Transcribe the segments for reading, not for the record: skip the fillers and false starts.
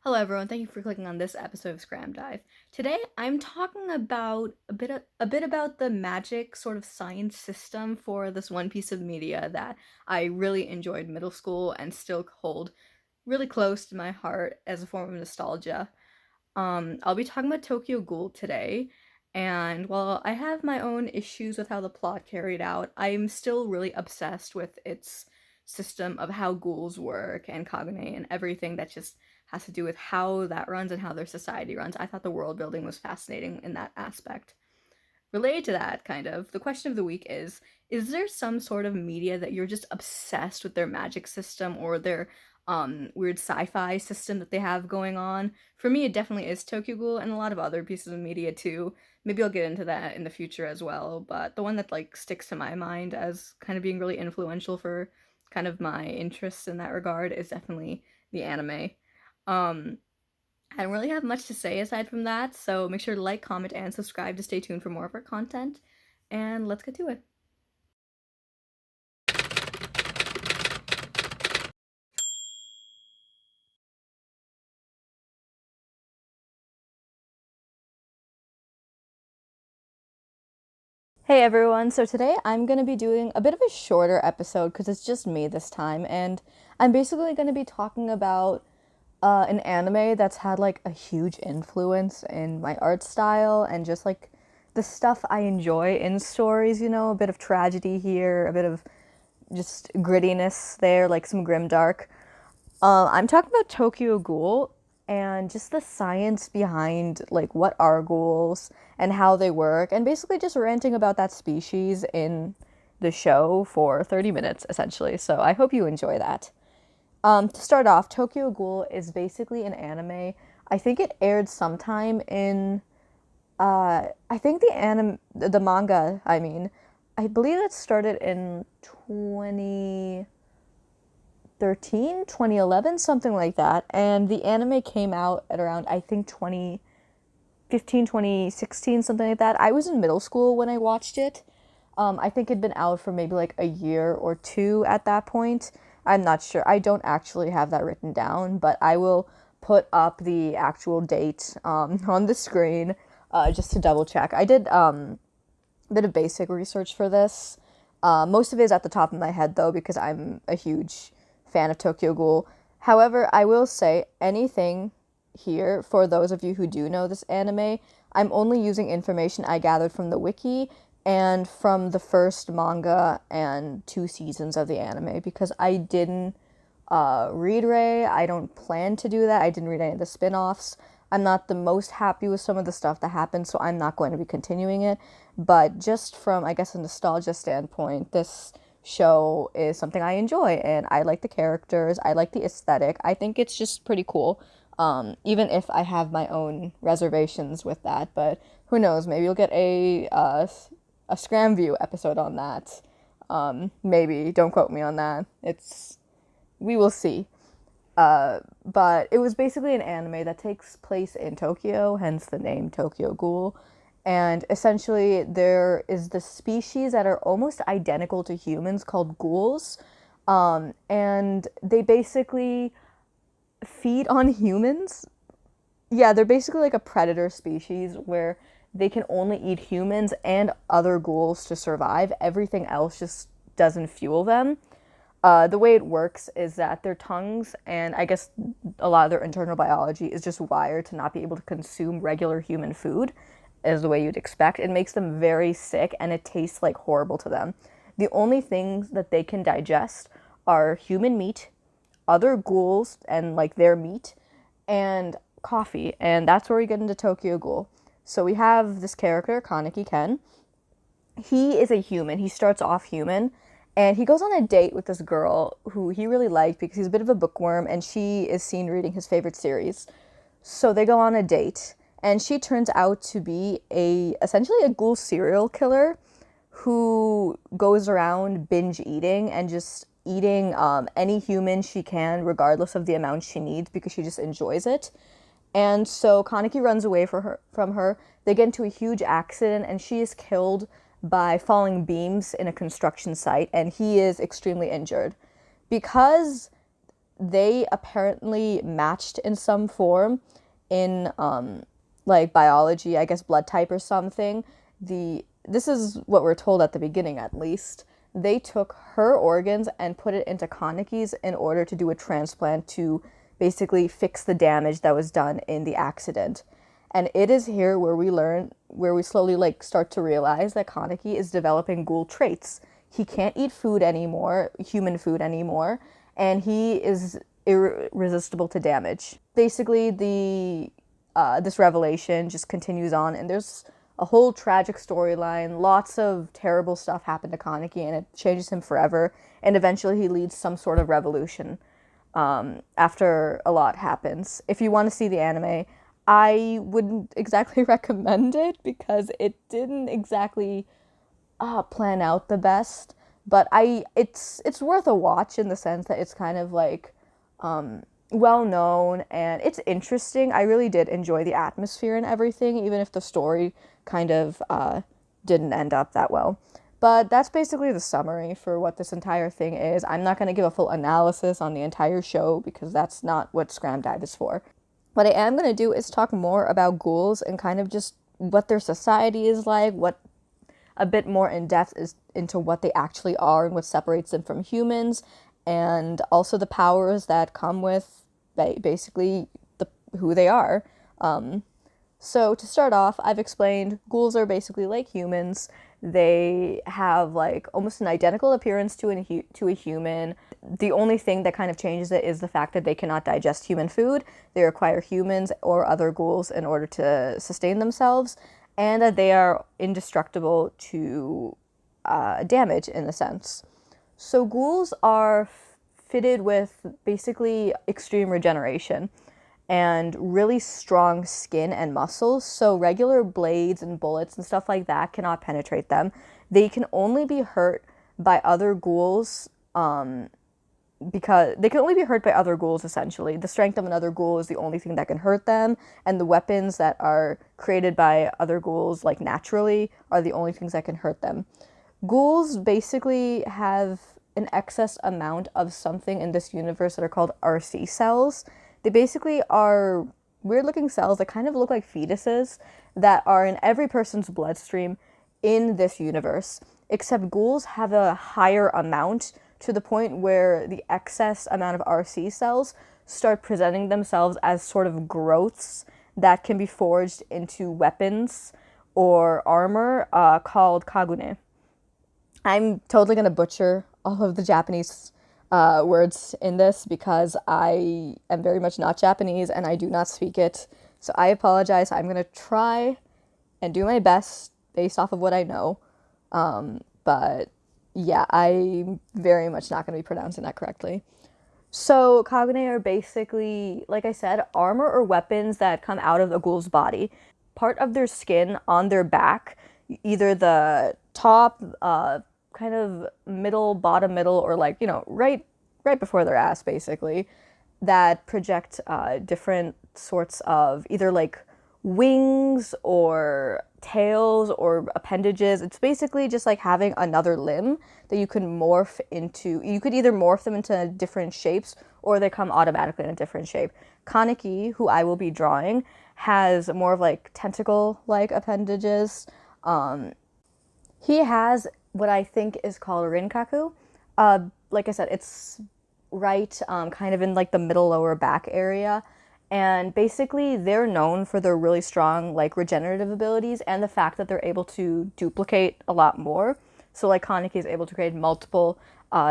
Hello everyone, thank you for clicking on this episode of SKRAMMDIVE. Today I'm talking about a bit about the magic sort of science system for this one piece of media that I really enjoyed middle school and still hold really close to my heart as a form of nostalgia. I'll be talking about Tokyo Ghoul today, and while I have my own issues with how the plot carried out, I'm still really obsessed with its system of how ghouls work and Kagune and everything that just has to do with how that runs and how their society runs. I thought the world building was fascinating in that aspect. Related to that, kind of, the question of the week is there some sort of media that you're just obsessed with their magic system or their weird sci-fi system that they have going on? For me, it definitely is Tokyo Ghoul and a lot of other pieces of media too. Maybe I'll get into that in the future as well, but the one that like sticks to my mind as kind of being really influential for kind of my interests in that regard is definitely the anime. Um, I don't really have much to say aside from that, so make sure to like, comment, and subscribe to stay tuned for more of our content. And let's get to it. Hey everyone, so today I'm going to be doing a bit of a shorter episode because it's just me this time, and I'm basically going to be talking about an anime that's had like a huge influence in my art style and just like the stuff I enjoy in stories, a bit of tragedy here, a bit of just grittiness there, like some grimdark. I'm talking about Tokyo Ghoul and just the science behind like what are ghouls and how they work, and basically just ranting about that species in the show for 30 minutes essentially. So I hope you enjoy that. To start off, Tokyo Ghoul is basically an anime. I think it aired sometime in I think the manga, I believe it started in 2013, 2011, something like that. And the anime came out at around, I think, 2015, 2016, something like that. I was in middle school when I watched it. I think it'd been out for maybe like a year or two at that point. I'm not sure. I don't actually have that written down, but I will put up the actual date on the screen just to double check. I did a bit of basic research for this. Most of it is at the top of my head, though, because I'm a huge fan of Tokyo Ghoul. However, I will say anything here, for those of you who do know this anime, I'm only using information I gathered from the wiki and from the first manga and 2 seasons of the anime, because I didn't read Ray. I don't plan to do that. I didn't read any of the spin offs. I'm not the most happy with some of the stuff that happened, so I'm not going to be continuing it. But just from, I guess, a nostalgia standpoint, this show is something I enjoy, and I like the characters. I like the aesthetic. I think it's just pretty cool. Even if I have my own reservations with that, but who knows? Maybe you'll get a Scram View episode on that. Maybe don't quote me on that. We will see. But it was basically an anime that takes place in Tokyo, hence the name Tokyo Ghoul. And essentially, there is this species that are almost identical to humans called ghouls. And they basically feed on humans. Yeah, they're basically like a predator species where they can only eat humans and other ghouls to survive. Everything else just doesn't fuel them. The way it works is that their tongues and I guess a lot of their internal biology is just wired to not be able to consume regular human food, is the way you'd expect. It makes them very sick and it tastes like horrible to them. The only things that they can digest are human meat, other ghouls and like their meat, and coffee. And that's where we get into Tokyo Ghoul. So we have this character, Kaneki Ken. He is a human. He starts off human, and he goes on a date with this girl who he really liked because he's a bit of a bookworm, and she is seen reading his favorite series. So they go on a date, and she turns out to be essentially a ghoul serial killer who goes around binge eating and just eating any human she can, regardless of the amount she needs, because she just enjoys it. And so Kaneki runs away from her. They get into a huge accident, and she is killed by falling beams in a construction site, and he is extremely injured. Because they apparently matched in some form in like biology, I guess blood type or something. This is what we're told at the beginning, at least. They took her organs and put it into Kaneki's in order to do a transplant to basically fix the damage that was done in the accident. And it is here where we slowly like start to realize that Kaneki is developing ghoul traits. He can't eat food anymore, human food anymore, and he is irresistible to damage. Basically, this revelation just continues on, and there's a whole tragic storyline. Lots of terrible stuff happen to Kaneki, and it changes him forever. And eventually, he leads some sort of revolution after a lot happens. If you want to see the anime, I wouldn't exactly recommend it because it didn't exactly plan out the best. But it's worth a watch in the sense that it's kind of like well known and it's interesting. I really did enjoy the atmosphere and everything, even if the story kind of didn't end up that well. But that's basically the summary for what this entire thing is. I'm not going to give a full analysis on the entire show because that's not what SKRAMMDIVE is for. What I am going to do is talk more about ghouls and kind of just what their society is like, what a bit more in depth is into what they actually are and what separates them from humans, and also the powers that come with basically who they are. So to start off, I've explained ghouls are basically like humans. They have like almost an identical appearance to a human. The only thing that kind of changes it is the fact that they cannot digest human food. They require humans or other ghouls in order to sustain themselves, and that they are indestructible to damage in a sense. So ghouls are fitted with basically extreme regeneration and really strong skin and muscles, so regular blades and bullets and stuff like that cannot penetrate them. They can only be hurt by other ghouls, because they can only be hurt by other ghouls, essentially. The strength of another ghoul is the only thing that can hurt them, and the weapons that are created by other ghouls, like naturally, are the only things that can hurt them. Ghouls basically have an excess amount of something in this universe that are called RC cells. They basically are weird-looking cells that kind of look like fetuses that are in every person's bloodstream in this universe, except ghouls have a higher amount to the point where the excess amount of RC cells start presenting themselves as sort of growths that can be forged into weapons or armor called kagune. I'm totally going to butcher all of the Japanese words in this because I am very much not Japanese and I do not speak it. So I apologize. I'm going to try and do my best based off of what I know. But yeah, I'm very much not going to be pronouncing that correctly. So kagune are basically, like I said, armor or weapons that come out of a ghoul's body. Part of their skin on their back, either the top, kind of middle, bottom middle, or like, right before their ass, basically, that project different sorts of either like wings or tails or appendages. It's basically just like having another limb that you can morph into. You could either morph them into different shapes or they come automatically in a different shape. Kaneki, who I will be drawing, has more of like tentacle-like appendages. He has what I think is called rinkaku. Like I said, it's right kind of in like the middle lower back area. And basically they're known for their really strong like regenerative abilities and the fact that they're able to duplicate a lot more. So like Kaneki is able to create multiple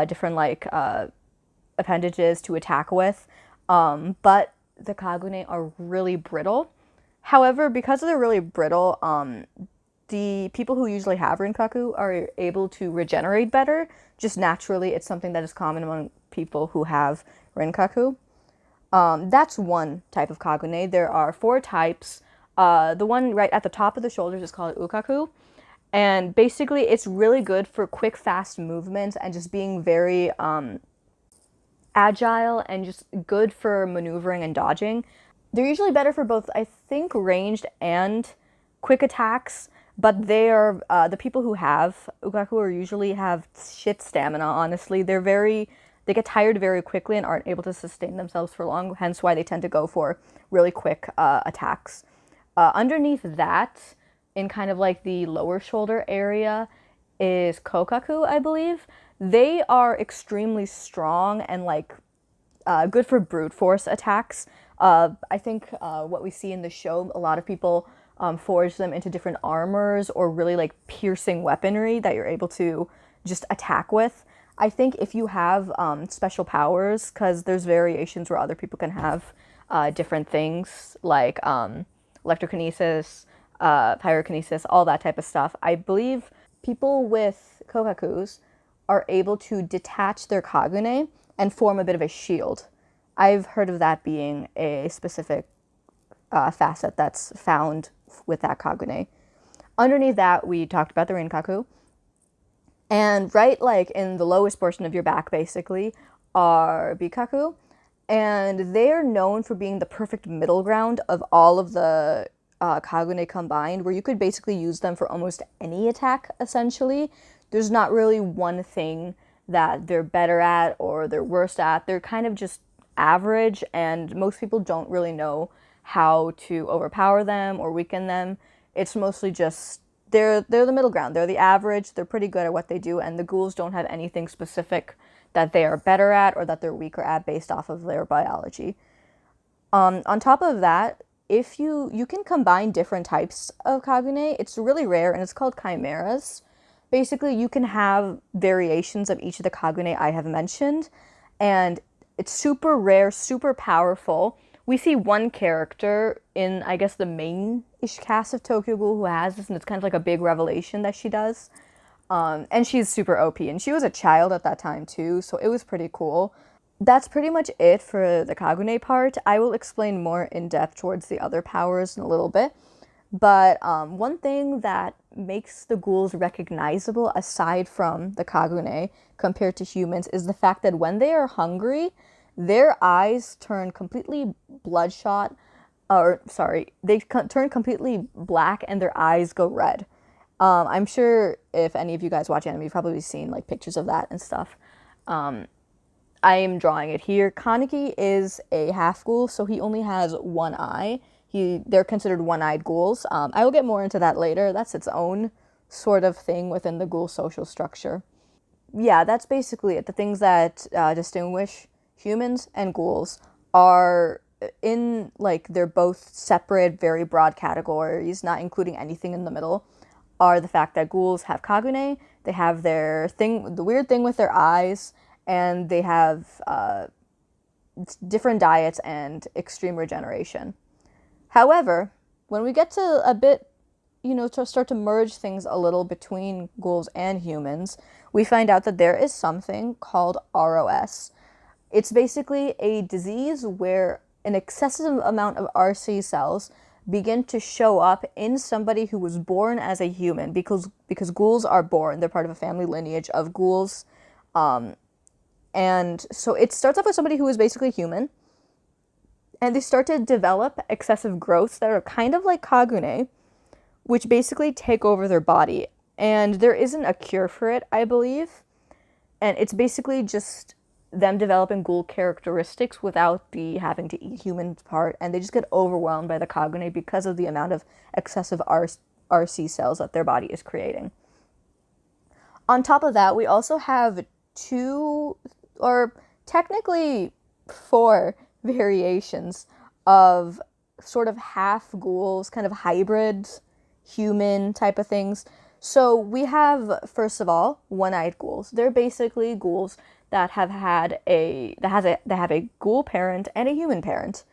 different like appendages to attack with. But the kagune are really brittle. However, because they're really brittle, the people who usually have rinkaku are able to regenerate better. Just naturally, it's something that is common among people who have rinkaku. That's one type of kagune. There are 4 types. The one right at the top of the shoulders is called ukaku. And basically, it's really good for quick, fast movements and just being very agile and just good for maneuvering and dodging. They're usually better for both, I think, ranged and quick attacks. But they are the people who have ukaku are usually have shit stamina. Honestly, they they get tired very quickly and aren't able to sustain themselves for long, hence why they tend to go for really quick attacks. Underneath that, in kind of like the lower shoulder area, is Kokaku, I believe. They are extremely strong and like good for brute force attacks. I think what we see in the show, a lot of people forge them into different armors or really like piercing weaponry that you're able to just attack with. I think if you have special powers, because there's variations where other people can have different things like electrokinesis, pyrokinesis, all that type of stuff. I believe people with Kokakus are able to detach their Kagune and form a bit of a shield. I've heard of that being a specific facet that's found with that Kagune. Underneath that, we talked about the Rinkaku. And right like in the lowest portion of your back, basically, are Bikaku. And they're known for being the perfect middle ground of all of the Kagune combined, where you could basically use them for almost any attack, essentially. There's not really one thing that they're better at or they're worse at. They're kind of just average, and most people don't really know how to overpower them or weaken them. It's mostly just they're the middle ground. They're the average. They're pretty good at what they do, and the ghouls don't have anything specific that they are better at or that they're weaker at based off of their biology. On top of that, if you can combine different types of Kagune, it's really rare and it's called chimeras. Basically, you can have variations of each of the Kagune I have mentioned, and it's super rare, super powerful. We see one character in, I guess, the main-ish cast of Tokyo Ghoul who has this, and it's kind of like a big revelation that she does. And she's super OP, and she was a child at that time too, so it was pretty cool. That's pretty much it for the Kagune part. I will explain more in depth towards the other powers in a little bit. But one thing that makes the ghouls recognizable aside from the Kagune compared to humans is the fact that when they are hungry, their eyes turn completely bloodshot, or sorry, they turn completely black and their eyes go red. I'm sure if any of you guys watch anime, you've probably seen like pictures of that and stuff. I am drawing it here. Kaneki is a half ghoul, so he only has one eye. They're considered one-eyed ghouls. I will get more into that later. That's its own sort of thing within the ghoul social structure. Yeah, that's basically it. The things that distinguish humans and ghouls are in, like, they're both separate, very broad categories, not including anything in the middle, are the fact that ghouls have Kagune, they have their thing, the weird thing with their eyes, and they have different diets and extreme regeneration. However, when we get to a bit, to start to merge things a little between ghouls and humans, we find out that there is something called ROS. It's basically a disease where an excessive amount of RC cells begin to show up in somebody who was born as a human, because ghouls are born. They're part of a family lineage of ghouls. And so it starts off with somebody who is basically human, and they start to develop excessive growths that are kind of like Kagune, which basically take over their body. And there isn't a cure for it, I believe. And it's basically just them developing ghoul characteristics without the having to eat human part, and they just get overwhelmed by the Kagune because of the amount of excessive RC cells that their body is creating. On top of that, we also have 2, or technically 4, variations of sort of half ghouls, kind of hybrid human type of things. So we have, first of all, one-eyed ghouls. They're basically ghouls that have a ghoul parent and a human parent.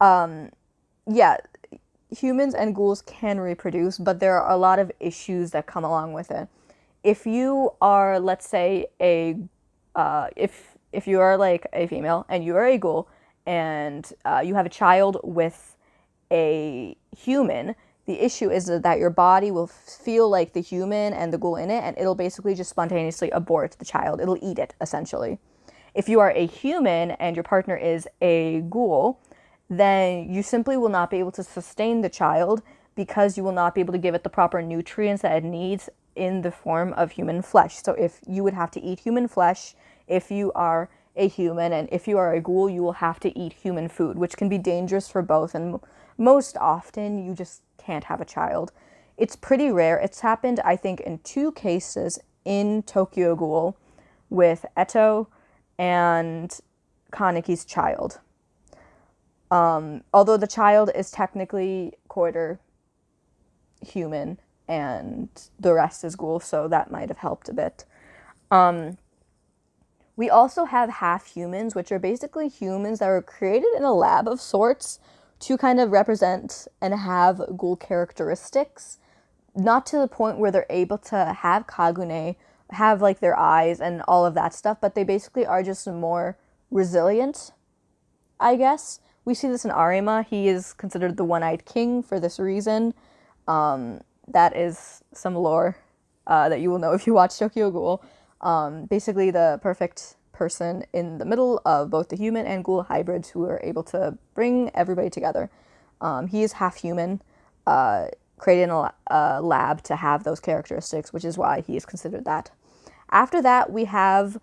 Yeah, humans and ghouls can reproduce, but there are a lot of issues that come along with it. If you are, let's say, if you are like a female and you are a ghoul and you have a child with a human, the issue is that your body will feel like the human and the ghoul in it, and it'll basically just spontaneously abort the child. It'll eat it, essentially. If you are a human and your partner is a ghoul, then you simply will not be able to sustain the child because you will not be able to give it the proper nutrients that it needs in the form of human flesh. So if you would have to eat human flesh if you are a human, and if you are a ghoul, you will have to eat human food, which can be dangerous for both, and most often you just can't have a child. It's pretty rare. It's happened, I think, in 2 cases in Tokyo Ghoul with Eto and Kaneki's child. Although the child is technically quarter human and the rest is ghoul, so that might have helped a bit. We also have half humans, which are basically humans that were created in a lab of sorts to kind of represent and have ghoul characteristics. Not to the point where they're able to have Kagune, have like their eyes and all of that stuff, but they basically are just more resilient, I guess. We see this in Arima. He is considered the one-eyed king for this reason. That is some lore that you will know if you watch Tokyo Ghoul. Basically the perfect person in the middle of both the human and ghoul hybrids who are able to bring everybody together. He is half human, created in a lab to have those characteristics, which is why he is considered that. After that, we have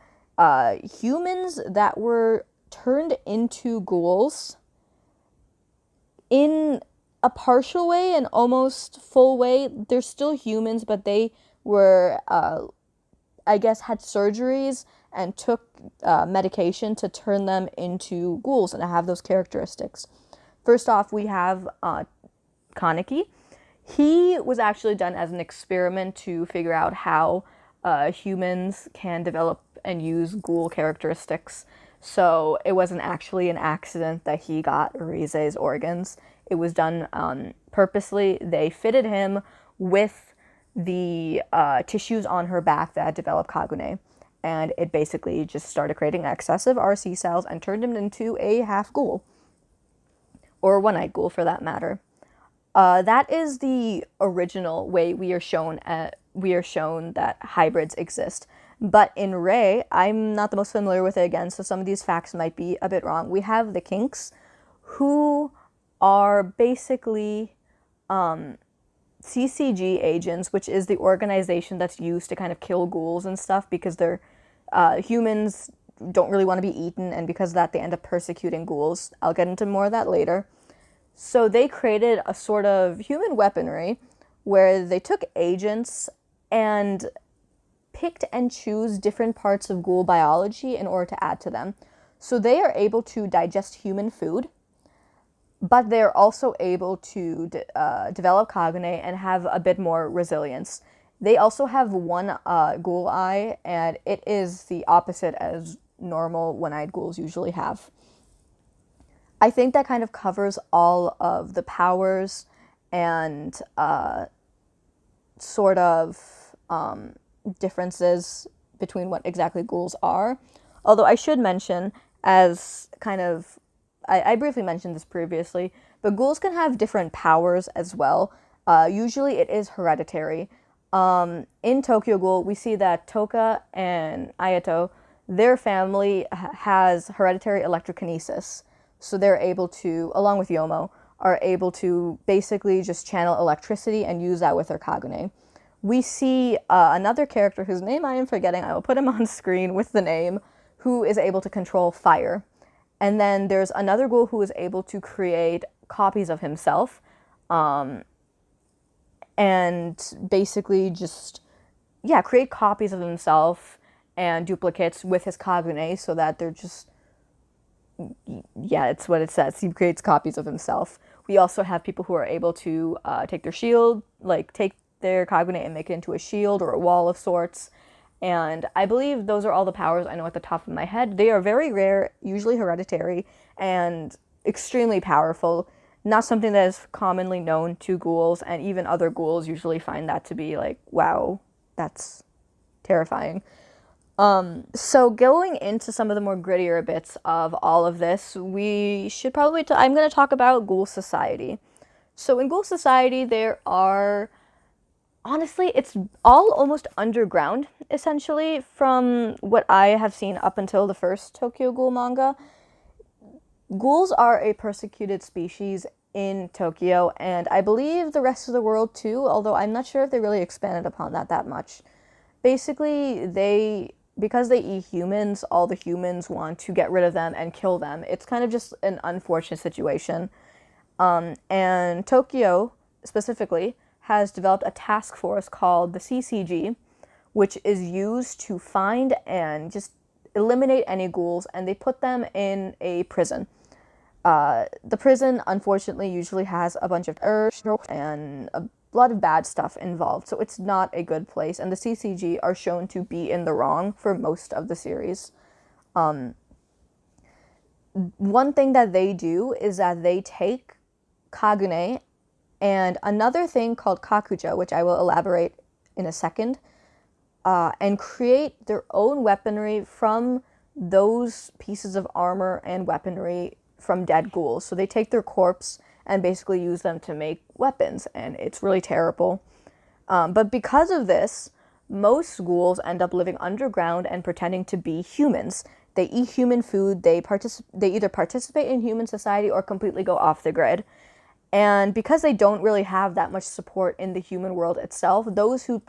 humans that were turned into ghouls in a partial way and almost full way. They're still humans, but they were, I guess, had surgeries and took medication to turn them into ghouls and to have those characteristics. First off, we have Kaneki. He was actually done as an experiment to figure out how humans can develop and use ghoul characteristics. So it wasn't actually an accident that he got Rize's organs. It was done purposely. They fitted him with the tissues on her back that developed Kagune. And it basically just started creating excessive RC cells and turned him into a half ghoul. Or one-eyed ghoul, for that matter. That is the original way we are shown that hybrids exist. But in Rei, I'm not the most familiar with it again, so some of these facts might be a bit wrong. We have the Kinks, who are basically CCG agents, which is the organization that's used to kind of kill ghouls and stuff, because they're humans don't really want to be eaten, and because of that they end up persecuting ghouls. I'll get into more of that later. So they created a sort of human weaponry where they took agents and picked and choose different parts of ghoul biology in order to add to them. So they are able to digest human food, but they're also able to develop Kagune and have a bit more resilience. They also have one ghoul eye, and it is the opposite as normal one-eyed ghouls usually have. I think that kind of covers all of the powers and sort of differences between what exactly ghouls are. Although I should mention, as kind of, I briefly mentioned this previously, but ghouls can have different powers as well. Usually it is hereditary. In Tokyo Ghoul, we see that Toka and Ayato, their family has hereditary electrokinesis. So they're able to, along with Yomo, are able to basically just channel electricity and use that with their Kagune. We see another character whose name I am forgetting. I will put him on screen with the name, who is able to control fire. And then there's another ghoul who is able to create copies of himself, and basically just, create copies of himself and duplicates with his Kagune, so that they're just, it's what it says. He creates copies of himself. We also have people who are able to take their shield, take their Kagune and make it into a shield or a wall of sorts. And I believe those are all the powers I know at the top of my head. They are very rare, usually hereditary, and extremely powerful. Not something that is commonly known to ghouls, and even other ghouls usually find that to be like, wow, that's terrifying. So going into some of the more grittier bits of all of this, we should probably, I'm going to talk about Ghoul Society. So in Ghoul Society, there are, honestly, it's all almost underground, essentially, from what I have seen up until the first Tokyo Ghoul manga. Ghouls are a persecuted species in Tokyo, and I believe the rest of the world too, although I'm not sure if they really expanded upon that much. Basically, they because they eat humans, all the humans want to get rid of them and kill them. It's kind of just an unfortunate situation. And Tokyo, specifically, has developed a task force called the CCG, which is used to find and just eliminate any ghouls, and they put them in a prison. The prison, unfortunately, usually has a bunch of herbs and a lot of bad stuff involved, so it's not a good place, and the CCG are shown to be in the wrong for most of the series. One thing that they do is that they take Kagune and another thing called Kakujo, which I will elaborate in a second, and create their own weaponry from those pieces of armor and weaponry from dead ghouls. So they take their corpse and basically use them to make weapons, and it's really terrible. But because of this, most ghouls end up living underground and pretending to be humans. They eat human food, they either participate in human society or completely go off the grid. And because they don't really have that much support in the human world itself, those who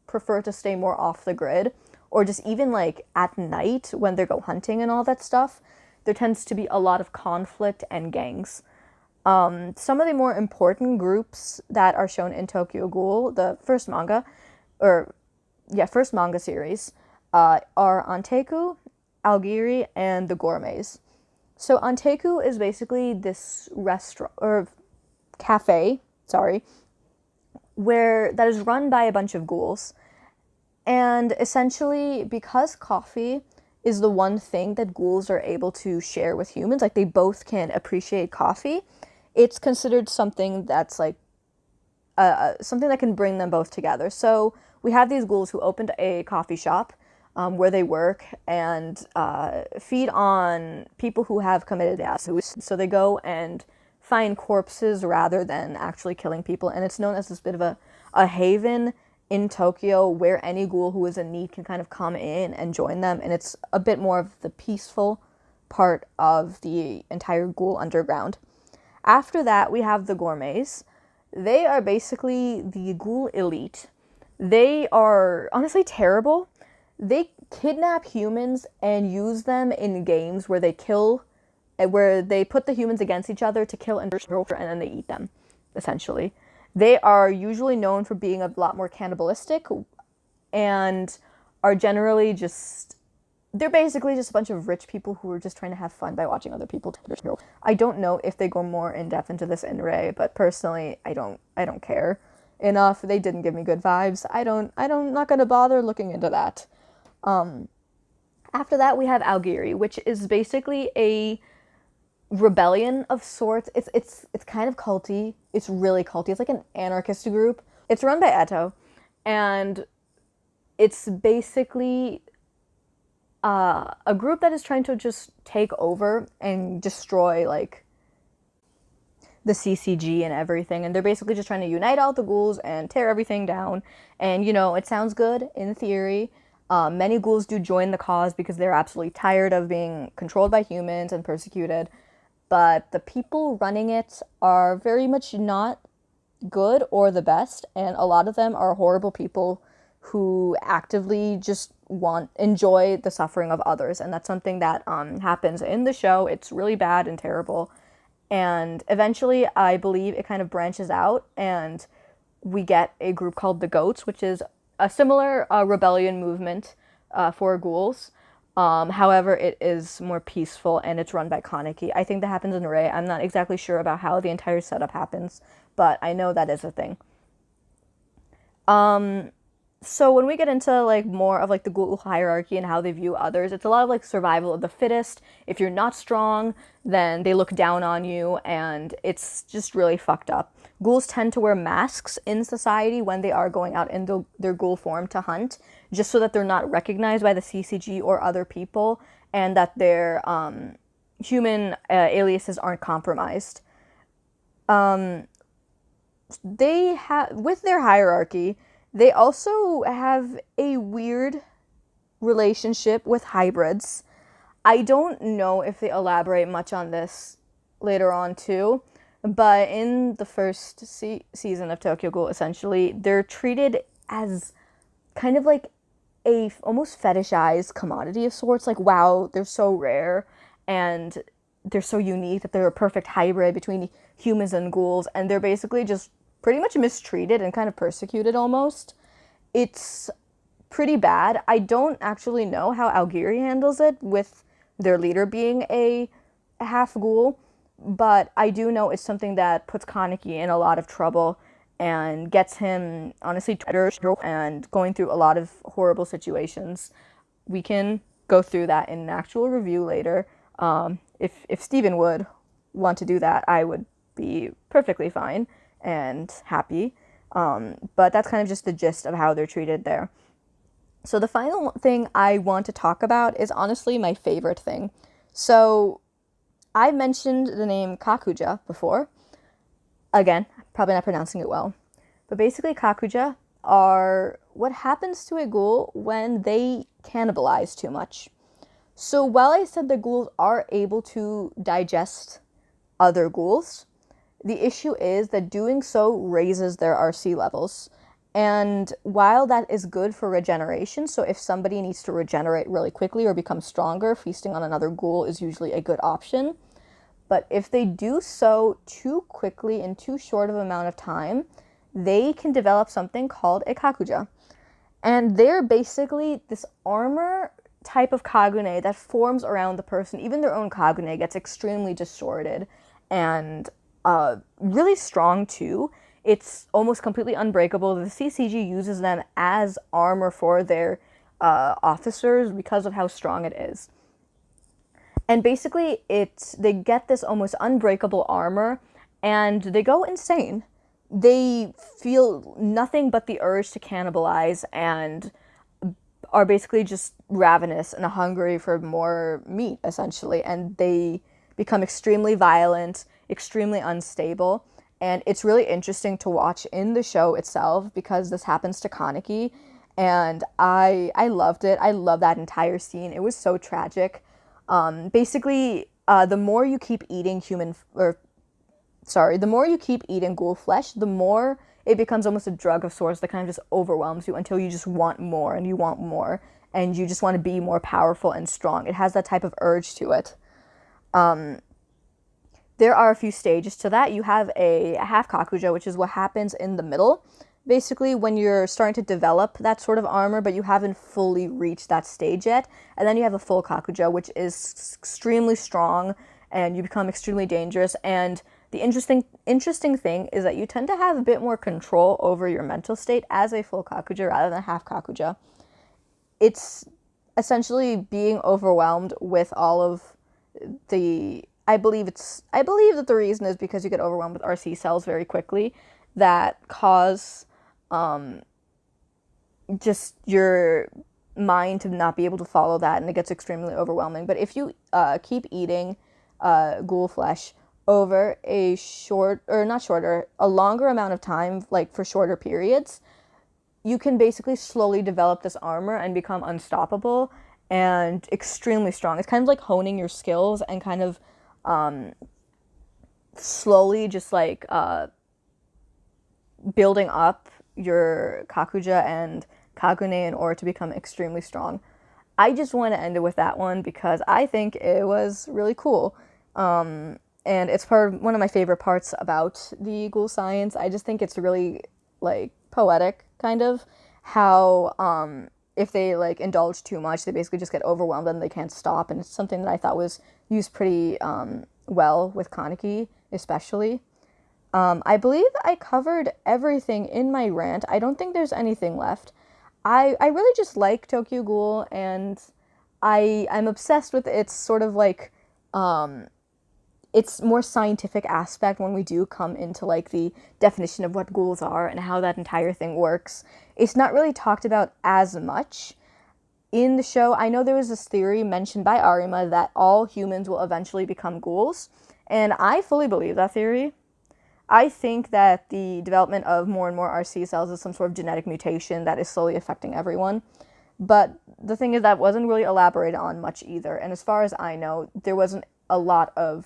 prefer to stay more off the grid, or just even like at night when they go hunting and all that stuff, there tends to be a lot of conflict and gangs. Some of the more important groups that are shown in Tokyo Ghoul, the first manga series, are Anteku, Algiri, and the Gourmets. So Anteku is basically this restaurant or cafe, that is run by a bunch of ghouls. And essentially, because coffee is the one thing that ghouls are able to share with humans, like they both can appreciate coffee, it's considered something that's like something that can bring them both together. So we have these ghouls who opened a coffee shop where they work and feed on people who have committed acts. So they go and find corpses rather than actually killing people, and it's known as this bit of a haven in Tokyo where any ghoul who is in need can kind of come in and join them, and it's a bit more of the peaceful part of the entire ghoul underground. After that, we have the Gourmets. They are basically the ghoul elite. They are honestly terrible. They kidnap humans and use them in games where they put the humans against each other to kill and then they eat them, essentially. They are usually known for being a lot more cannibalistic and are generally they're basically just a bunch of rich people who are just trying to have fun by watching other people. I don't know if they go more in depth into this in Ray, but personally, I don't care enough. They didn't give me good vibes. I'm not gonna bother looking into that. After that, we have Algiri, which is basically a rebellion of sorts. It's kind of culty. It's really culty. It's like an anarchist group. It's run by Eto, and it's basically a group that is trying to just take over and destroy like the CCG and everything. And they're basically just trying to unite all the ghouls and tear everything down. And it sounds good in theory. Many ghouls do join the cause because they're absolutely tired of being controlled by humans and persecuted. But the people running it are very much not good or the best, and a lot of them are horrible people who actively just enjoy the suffering of others, and that's something that happens in the show. It's really bad and terrible, and eventually I believe it kind of branches out, and we get a group called the Goats, which is a similar rebellion movement for ghouls. However, it is more peaceful and it's run by Kaneki. I think that happens in Ray. I'm not exactly sure about how the entire setup happens, but I know that is a thing. So when we get into like more of like the ghoul hierarchy and how they view others, it's a lot of like survival of the fittest. If you're not strong, then they look down on you, and it's just really fucked up. Ghouls tend to wear masks in society when they are going out in their ghoul form to hunt, just so that they're not recognized by the CCG or other people, and that their human aliases aren't compromised. They have, with their hierarchy, they also have a weird relationship with hybrids. I don't know if they elaborate much on this later on too, but in the first season of Tokyo Ghoul, essentially, they're treated as kind of like a almost fetishized commodity of sorts. Like, wow, they're so rare and they're so unique that they're a perfect hybrid between humans and ghouls, and they're basically just pretty much mistreated and kind of persecuted almost. It's pretty bad. I don't actually know how Algiri handles it with their leader being a half ghoul, but I do know it's something that puts Kaneki in a lot of trouble and gets him honestly and going through a lot of horrible situations. We can go through that in an actual review later. If Steven would want to do that, I would be perfectly fine and happy. But that's kind of just the gist of how they're treated there. So the final thing I want to talk about is honestly my favorite thing. So I mentioned the name Kakuja before. Again, probably not pronouncing it well. But basically Kakuja are what happens to a ghoul when they cannibalize too much. So while I said the ghouls are able to digest other ghouls, the issue is that doing so raises their RC levels. And while that is good for regeneration, so if somebody needs to regenerate really quickly or become stronger, feasting on another ghoul is usually a good option. But if they do so too quickly in too short of an amount of time, they can develop something called a Kakuja. And they're basically this armor type of Kagune that forms around the person. Even their own Kagune gets extremely distorted and really strong too. It's almost completely unbreakable. The CCG uses them as armor for their officers because of how strong it is. And basically, they get this almost unbreakable armor, and they go insane. They feel nothing but the urge to cannibalize and are basically just ravenous and hungry for more meat, essentially. And they become extremely violent, extremely unstable. And it's really interesting to watch in the show itself because this happens to Kaneki. And I loved it. I love that entire scene. It was so tragic. Basically, the more you keep eating the more you keep eating ghoul flesh, the more it becomes almost a drug of sorts that kind of just overwhelms you until you just want more and you want more and you just want to be more powerful and strong. It has that type of urge to it. There are a few stages to that. You have a half Kakuja, which is what happens in the middle. Basically, when you're starting to develop that sort of armor, but you haven't fully reached that stage yet. And then you have a full Kakuja, which is extremely strong, and you become extremely dangerous. And the interesting thing is that you tend to have a bit more control over your mental state as a full Kakuja rather than a half Kakuja. It's essentially being overwhelmed with all of the... I believe that the reason is because you get overwhelmed with RC cells very quickly that cause just your mind to not be able to follow that, and it gets extremely overwhelming. But if you keep eating ghoul flesh over a longer amount of time, like for shorter periods, you can basically slowly develop this armor and become unstoppable and extremely strong. It's kind of like honing your skills and kind of slowly just like building up your Kakuja and Kagune in order to become extremely strong. I just want to end it with that one because I think it was really cool. And it's one of my favorite parts about the ghoul science. I just think it's really like poetic, kind of, how if they like indulge too much, they basically just get overwhelmed and they can't stop. And it's something that I thought was used pretty well with Kaneki, especially. I believe I covered everything in my rant. I don't think there's anything left. I really just like Tokyo Ghoul, and I'm obsessed with its sort of like its more scientific aspect when we do come into like the definition of what ghouls are and how that entire thing works. It's not really talked about as much in the show. I know there was this theory mentioned by Arima that all humans will eventually become ghouls, and I fully believe that theory. I think that the development of more and more RC cells is some sort of genetic mutation that is slowly affecting everyone. But the thing is that wasn't really elaborated on much either, and as far as I know, there wasn't a lot of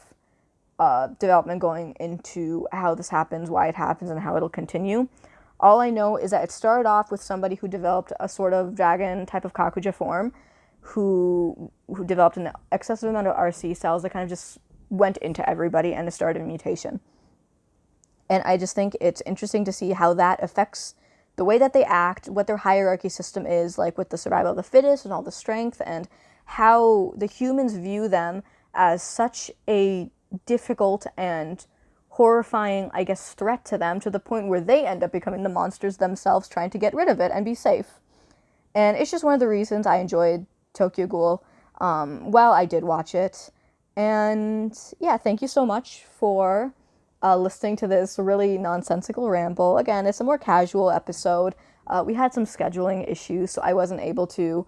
development going into how this happens, why it happens, and how it'll continue. All I know is that it started off with somebody who developed a sort of dragon type of Kakuja form, who developed an excessive amount of RC cells that kind of just went into everybody and it started a mutation. And I just think it's interesting to see how that affects the way that they act, what their hierarchy system is, like with the survival of the fittest and all the strength, and how the humans view them as such a difficult and horrifying, I guess, threat to them, to the point where they end up becoming the monsters themselves, trying to get rid of it and be safe. And it's just one of the reasons I enjoyed Tokyo Ghoul while I did watch it. And yeah, thank you so much for listening to this really nonsensical ramble. Again, it's a more casual episode. We had some scheduling issues, so I wasn't able to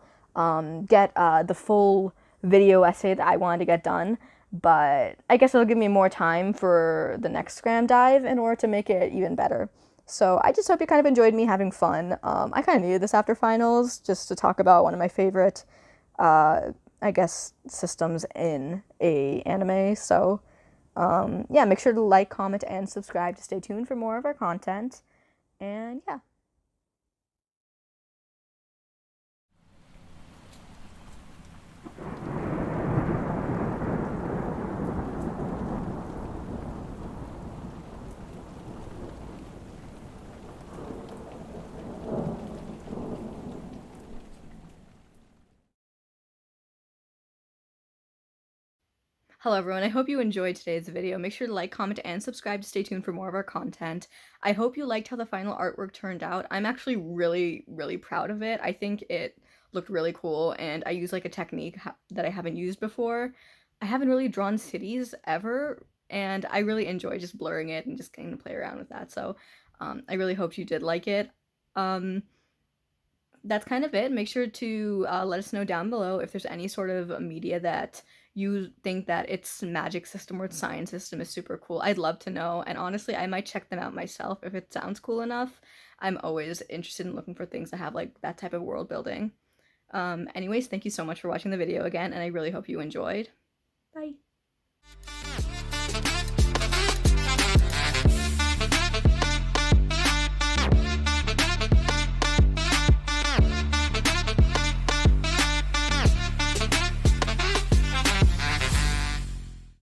get the full video essay that I wanted to get done. But I guess it'll give me more time for the next SKRAMMDIVE in order to make it even better. So I just hope you kind of enjoyed me having fun. I kind of needed this after finals just to talk about one of my favorite, I guess, systems in a anime. So yeah, make sure to like, comment, and subscribe to stay tuned for more of our content. And yeah. Hello everyone, I hope you enjoyed today's video. Make sure to like, comment, and subscribe to stay tuned for more of our content. I hope you liked how the final artwork turned out. I'm actually really, really proud of it. I think it looked really cool, and I used like a technique that I haven't used before. I haven't really drawn cities ever, and I really enjoy just blurring it and just getting to play around with that. So I really hope you did like it. That's kind of it. Make sure to let us know down below if there's any sort of media that you think that its magic system or its science system is super cool. I'd love to know, and honestly, I might check them out myself if it sounds cool enough. I'm always interested in looking for things that have like that type of world building. Anyways, thank you so much for watching the video again, and I really hope you enjoyed. Bye!